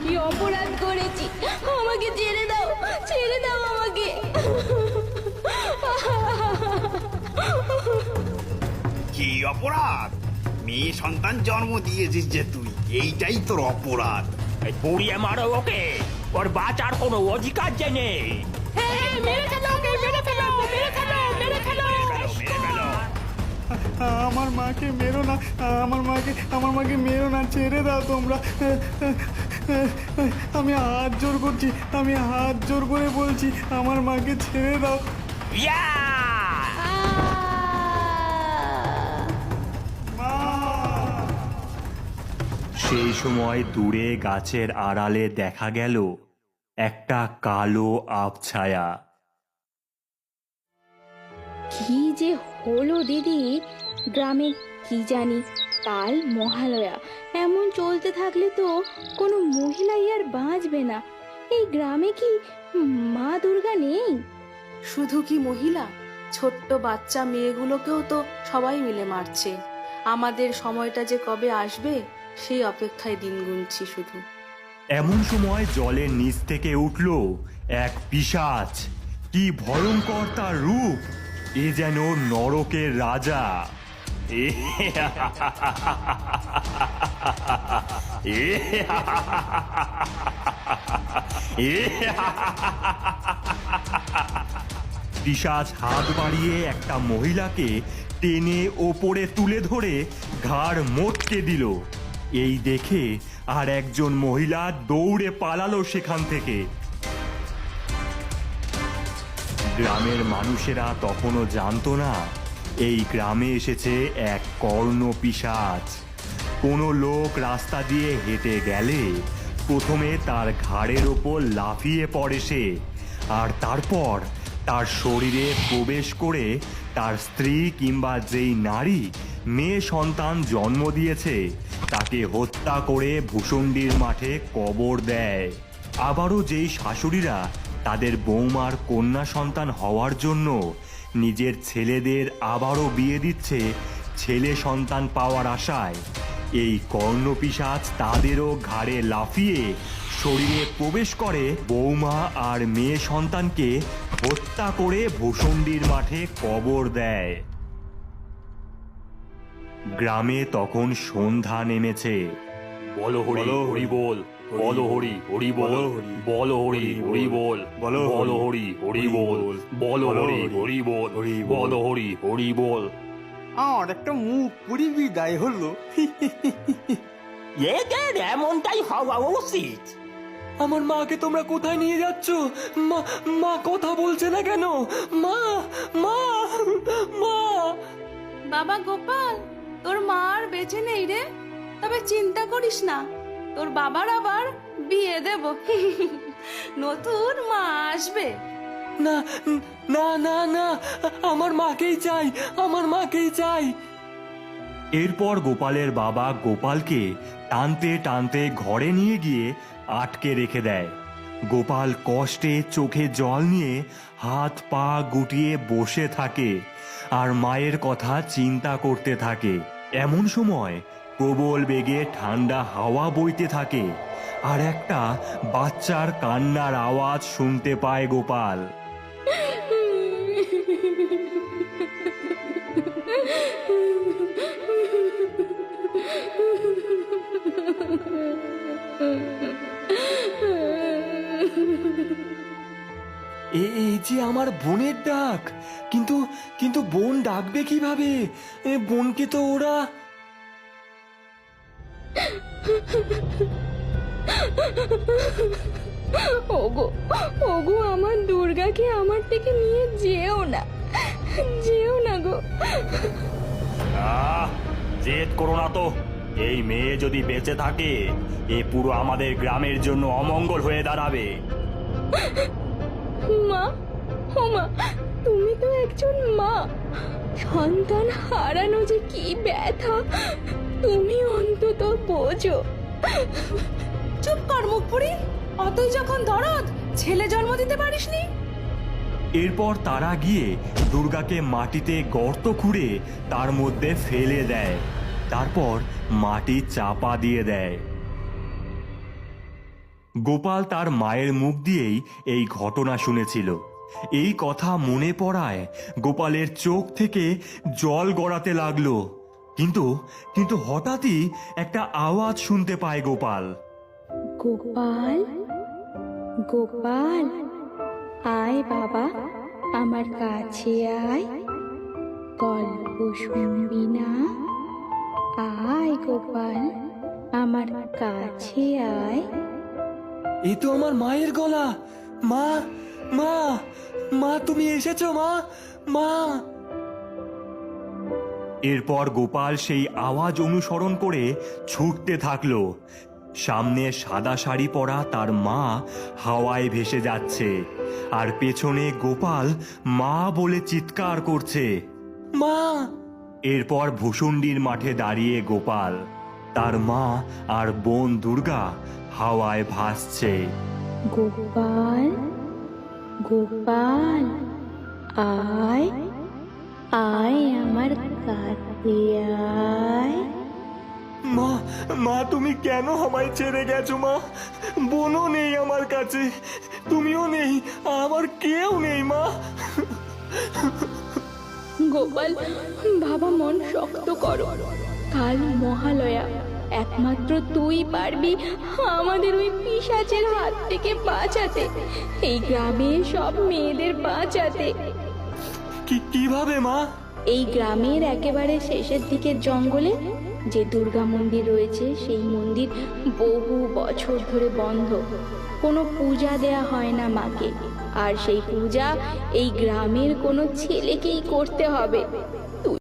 কি অপরাধ করেছি? আমাকে ছেড়ে দাও, ছেড়ে দাও আমাকে। কি অপরাধ? মেয়ে সন্তান জন্ম দিয়েছিস যে তুই, এইটাই তোর অপরাধ। এই পুড়িয়ে মারো ওকে, ওর বাঁচার কোনো অধিকার যে নেই। মেরে ফেলো ওকে, মেরে ফেলো, মেরে ফেলো, মেরে ফেলো। মেরে ফেলো। আমার মাকে মেরো না, আমার মাকে মেরো না, ছেড়ে দাও তোমরা। আমি হাত জোর করছি, আমি হাত জোর করে বলছি, আমার মাকে ছেড়ে দাও। ইয়া! সেই সময় দূরে গাছের আড়ালে দেখা গেল একটা কালো আবছায়া। কি যে হলো দিদি, গ্রামে কি জানি কাল মহালয়া, এমন চলতে থাকলে তো কোনো মহিলাই আর বাঁচবে না। এই গ্রামে কি মা দুর্গা নেই? শুধু কি মহিলা, ছোট্ট বাচ্চা মেয়েগুলোকেও তো সবাই মিলে মারছে। আমাদের সময়টা যে কবে আসবে সেই অপেক্ষায় দিন গুনছি শুধু। এমন সময় জলের নিচ থেকে উঠল এক পিশাচ। কি ভয়ঙ্কর তার রূপ! এ যেন নরকের রাজা। পিশাচ হাত বাড়িয়ে একটা মহিলাকে টেনে ওপরে তুলে ধরে ঘাড় মোটকে দিল। এই দেখে আর একজন মহিলা দৌড়ে পালালো সেখান থেকে। গ্রামের মানুষেরা তখনও জানতো না এই গ্রামে এসেছে এক কর্ণ পিশাচ। কোনো লোক রাস্তা দিয়ে হেঁটে গেলে প্রথমে তার ঘাড়ের ওপর লাফিয়ে পড়ে সে, আর তারপর তার শরীরে প্রবেশ করে তার স্ত্রী কিংবা যেই নারী মেয়ে সন্তান জন্ম দিয়েছে তাকে হত্যা করে ভূষণ্ডির মাঠে কবর দেয়। আবারও যেই শাশুড়িরা তাদের বৌমার কন্যা সন্তান হওয়ার জন্য নিজের ছেলেদের আবারও বিয়ে দিচ্ছে ছেলে সন্তান পাওয়ার আশায়, এই কর্ণপিশাচ তাদেরও ঘাড়ে লাফিয়ে শরীরে প্রবেশ করে বৌমা আর মেয়ে সন্তানকে হত্যা করে ভূষণ্ডির মাঠে কবর দেয়। গ্রামে তখন সন্ধ্যা নেমেছে। বলো হরি হরি বল, বলো হরি হরি বল, বলো হরি হরি বল, বলো হরি হরি বল, বলো হরি হরি বল, বলো হরি হরি বল। আমার একটা মুখ পুরি বিদায় হলো। এদের এমনটাই হওয়া উচিত। আমার মাকে তোমরা কোথায় নিয়ে যাচ্ছ? মা, মা কথা বলছে না কেন? মা, মা, মা। বাবা গোপাল, তোর মা আর বেঁচে নেই রে। তবে চিন্তা করিস না, তোর বাবার আবার বিয়ে দেব। নতুন মা আসবে। না, না, না, না, আমার মাকেই চাই, আমার মাকেই চাই। এরপর গোপালের বাবা গোপালকে টানতে টানতে ঘরে নিয়ে গিয়ে আটকে রেখে দেয়। গোপাল কষ্টে চোখে জল নিয়ে হাত পা গুটিয়ে বসে থাকে আর মায়ের কথা চিন্তা করতে থাকে। এমন সময় প্রবল বেগে ঠান্ডা হাওয়া বইতে থাকে আর একটা বাচ্চার কান্নার আওয়াজ শুনতে পায় গোপাল। এই যে আমার বোনের ডাক, কিন্তু কিন্তু বোন ডাকবে কিভাবে? বোনকে তো ওরা... ওগো, ওগো, আমার দুর্গাকে আমার থেকে নিয়ে যেও না, যেও না গো। জেদ করো না তো। এই মেয়ে যদি বেঁচে থাকে এ পুরো আমাদের গ্রামের জন্য অমঙ্গল হয়ে দাঁড়াবে। মা, ও মা, তুমি তো একজন মা। সন্তান হারানো যে কি ব্যথা তুমি অন্তত বোঝো। চুপ কর মুখ পুরি, অতই যখন দরদ, ছেলে জন্ম দিতে পারিসনি? এরপর তারা গিয়ে দুর্গাকে মাটিতে গর্ত খুঁড়ে তার মধ্যে ফেলে দেয়, তারপর মাটি চাপা দিয়ে দেয়। গোপাল তার মায়ের মুখ দিয়েই এই ঘটনা শুনেছিল। এই কথা মনে পড়ায় গোপালের চোখ থেকে জল গড়াতে লাগলো। কিন্তু কিন্তু হঠাৎই একটা আওয়াজ শুনতে পায় গোপাল। গোপাল, গোপাল, আয় বাবা, আমার কাছে আয়, গল্প শুনবি না? আয় গোপাল, আমার কাছে আয়। এ তো আমার মায়ের গলা। মা, মা, মা, তুমি এসেছো মা? মা। এরপর গোপাল সেই আওয়াজ অনুসরণ করে ছুটতে থাকলো। সামনে সাদা শাড়ি পরা তার মা হাওয়ায় ভেসে যাচ্ছে, আর পেছনে গোপাল মা বলে চিৎকার করছে। মা। এরপর ভূষুণ্ডির মাঠে দাঁড়িয়ে গোপাল, তার মা আর বোন দুর্গা হাওয়ায় ভাসছে। গোপাল, গোপাল, আয়, আয় আমার কাছে আয়। মা, মা, তুমি কেন আমায় ছেড়ে গেছো মা? বোনও নেই আমার কাছে, তুমিও নেই, আমার কেউ নেই মা। গোপাল, বাবা মন শক্ত করো, কাল মহালয়া, একমাত্র তুই পারবি আমাদের ওই পিশাচের হাত থেকে বাঁচাতে, এই গ্রামের সব মেয়েদের বাঁচাতে। কিভাবে মা? এই গ্রামের একেবারে শেষের দিকের জঙ্গলে যে দুর্গা মন্দির রয়েছে, সেই মন্দির বহু বছর ধরে বন্ধ, কোনো পূজা দেয়া হয় না মাকে, আর সেই পূজা এই গ্রামের কোনো ছেলেকেই করতে হবে। তুই